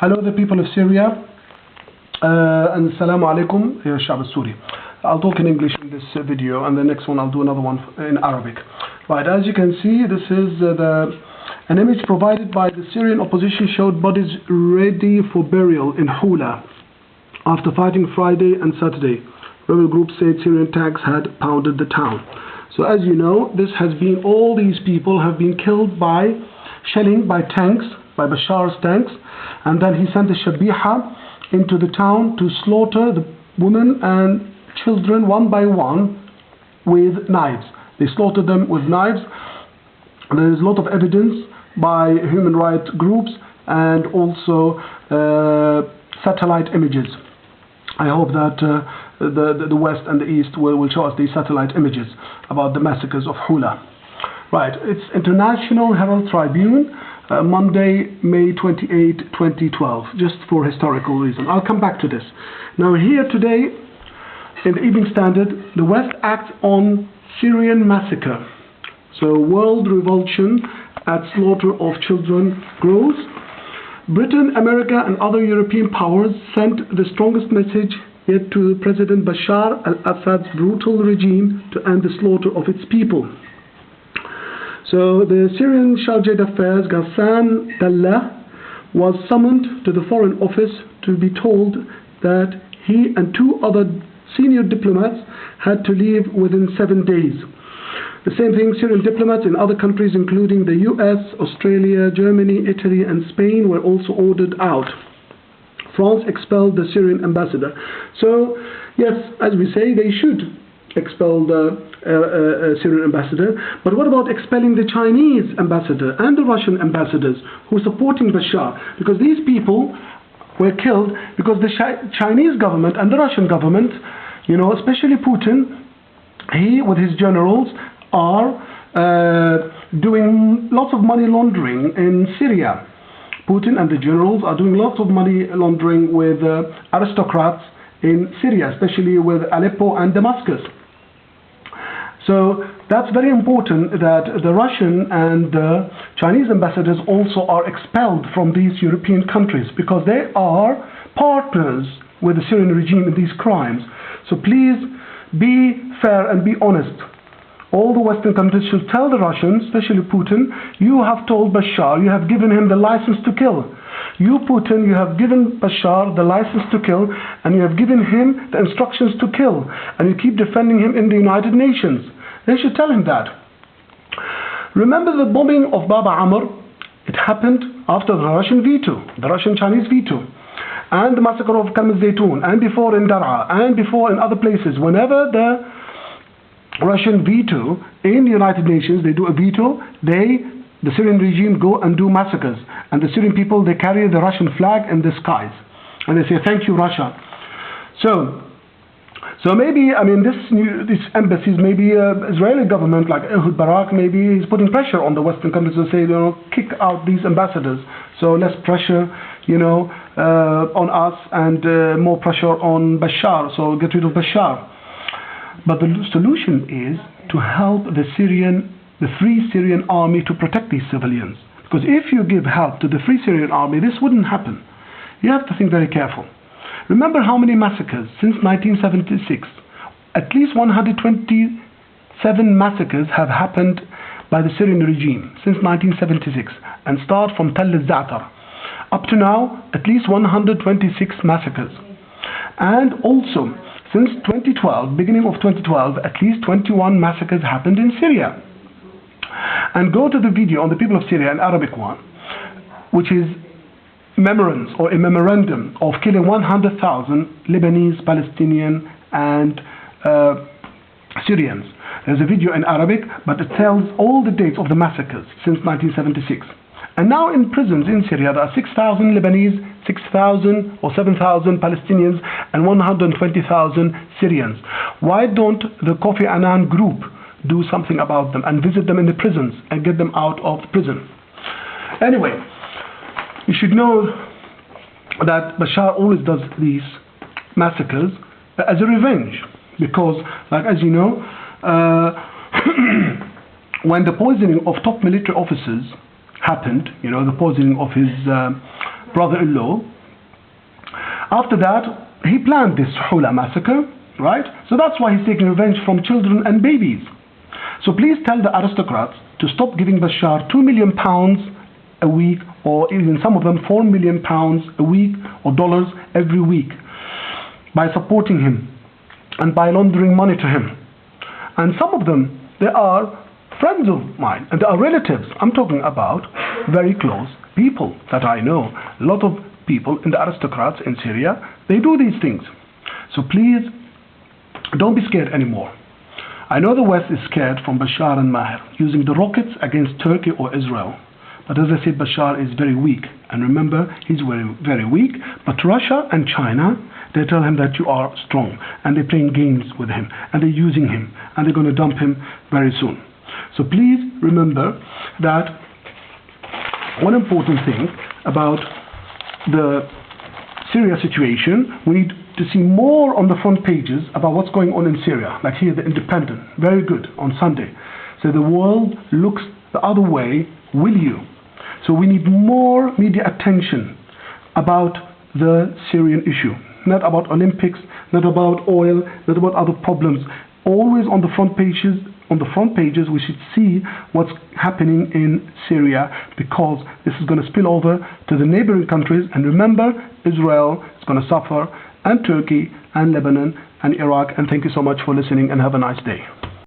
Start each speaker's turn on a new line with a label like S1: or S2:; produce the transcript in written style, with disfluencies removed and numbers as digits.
S1: Hello the people of Syria and Assalamu alaikum ya Shab al-Suri. I'll talk in English in this video, and the next one I'll do another one in Arabic. Right, as you can see, this is an image provided by the Syrian opposition showed bodies ready for burial in Houla after fighting Friday and Saturday. Rebel groups said Syrian tanks had pounded the town. So as you know, this has been, all these people have been killed by shelling, by tanks, by Bashar's tanks, and then he sent the Shabiha into the town to slaughter the women and children one by one with knives. They slaughtered them with knives. There is a lot of evidence by human rights groups and also satellite images. I hope that the West and the East will show us these satellite images about the massacres of Houla. Right, it's International Herald Tribune, Monday, May 28, 2012, just for historical reason. I'll come back to this. Now here today, in the Evening Standard, the West acts on Syrian massacre. So world revulsion at slaughter of children grows. Britain, America and other European powers sent the strongest message yet to President Bashar Al Assad's brutal regime to end the slaughter of its people. So the Syrian Charge d'Affaires Ghassan Dallah was summoned to the Foreign Office to be told that he and two other senior diplomats had to leave within 7 days. The same thing, Syrian diplomats in other countries including the US, Australia, Germany, Italy and Spain were also ordered out. France expelled the Syrian ambassador. So yes, as we say, they should expel the Syrian ambassador, but what about expelling the Chinese ambassador and the Russian ambassadors who are supporting Bashar? Because these people were killed because the Chinese government and the Russian government, you know, especially Putin, he with his generals are doing lots of money laundering in Syria. Putin and the generals are doing lots of money laundering with aristocrats in Syria, especially with Aleppo and Damascus. So that's very important that the Russian and the Chinese ambassadors also are expelled from these European countries, because they are partners with the Syrian regime in these crimes. So please be fair and be honest. All the Western countries should tell the Russians, especially Putin, you have told Bashar, you have given him the license to kill. You, Putin, you have given Bashar the license to kill, and you have given him the instructions to kill, and you keep defending him in the United Nations. They should tell him that. Remember the bombing of Baba Amr? It happened after the Russian veto, the Russian-Chinese veto, and the massacre of Kam al-Zaytun, and before in Dar'a, and before in other places. Whenever the Russian veto in the United Nations, they do a veto, the Syrian regime go and do massacres, and the Syrian people, they carry the Russian flag in the skies, and they say thank you Russia. So maybe, I mean, these embassies, maybe Israeli government like Ehud Barack, maybe he's putting pressure on the Western countries to say, you know, kick out these ambassadors. So less pressure, you know, on us, and more pressure on Bashar. So get rid of Bashar. But the solution is to help the Free Syrian Army to protect these civilians. Because if you give help to the Free Syrian Army, this wouldn't happen. You have to think very careful. Remember how many massacres since 1976? At least 127 massacres have happened by the Syrian regime since 1976, and start from Tell al-Za'tar. Up to now, at least 126 massacres. And also, since 2012, beginning of 2012, at least 21 massacres happened in Syria. And go to the video on the people of Syria, an Arabic one, which is a memorandum of killing 100,000 Lebanese, Palestinian and Syrians. There's a video in Arabic, but it tells all the dates of the massacres since 1976. And now in prisons in Syria, there are 6,000 Lebanese, 6,000 or 7,000 Palestinians and 120,000 Syrians. Why don't the Kofi Annan group do something about them and visit them in the prisons and get them out of the prison? Anyway, you should know that Bashar always does these massacres as a revenge, because, like, as you know, when the poisoning of top military officers happened, you know, the poisoning of his brother-in-law, After that, he planned this Houla Massacre, right? So that's why he's taking revenge from children and babies. So please tell the aristocrats to stop giving Bashar £2 million a week, or even some of them £4 million a week, or dollars every week, by supporting him and by laundering money to him. And some of them, they are friends of mine and they are relatives. I'm talking about very close people that I know. A lot of people in the aristocrats in Syria, they do these things. So please don't be scared anymore. I know the West is scared from Bashar and Maher using the rockets against Turkey or Israel. But as I said, Bashar is very weak. And remember, he's very, very weak. But Russia and China, they tell him that you are strong. And they're playing games with him. And they're using him. And they're going to dump him very soon. So please remember that one important thing about the Syria situation, we need to see more on the front pages about what's going on in Syria. Like here, The Independent, very good, on Sunday. So the world looks the other way, will you? So we need more media attention about the Syrian issue. Not about Olympics, not about oil, not about other problems. Always on the front pages. On the front pages, we should see what's happening in Syria, because this is going to spill over to the neighboring countries. And remember, Israel is going to suffer, and Turkey, and Lebanon, and Iraq. And thank you so much for listening, and have a nice day.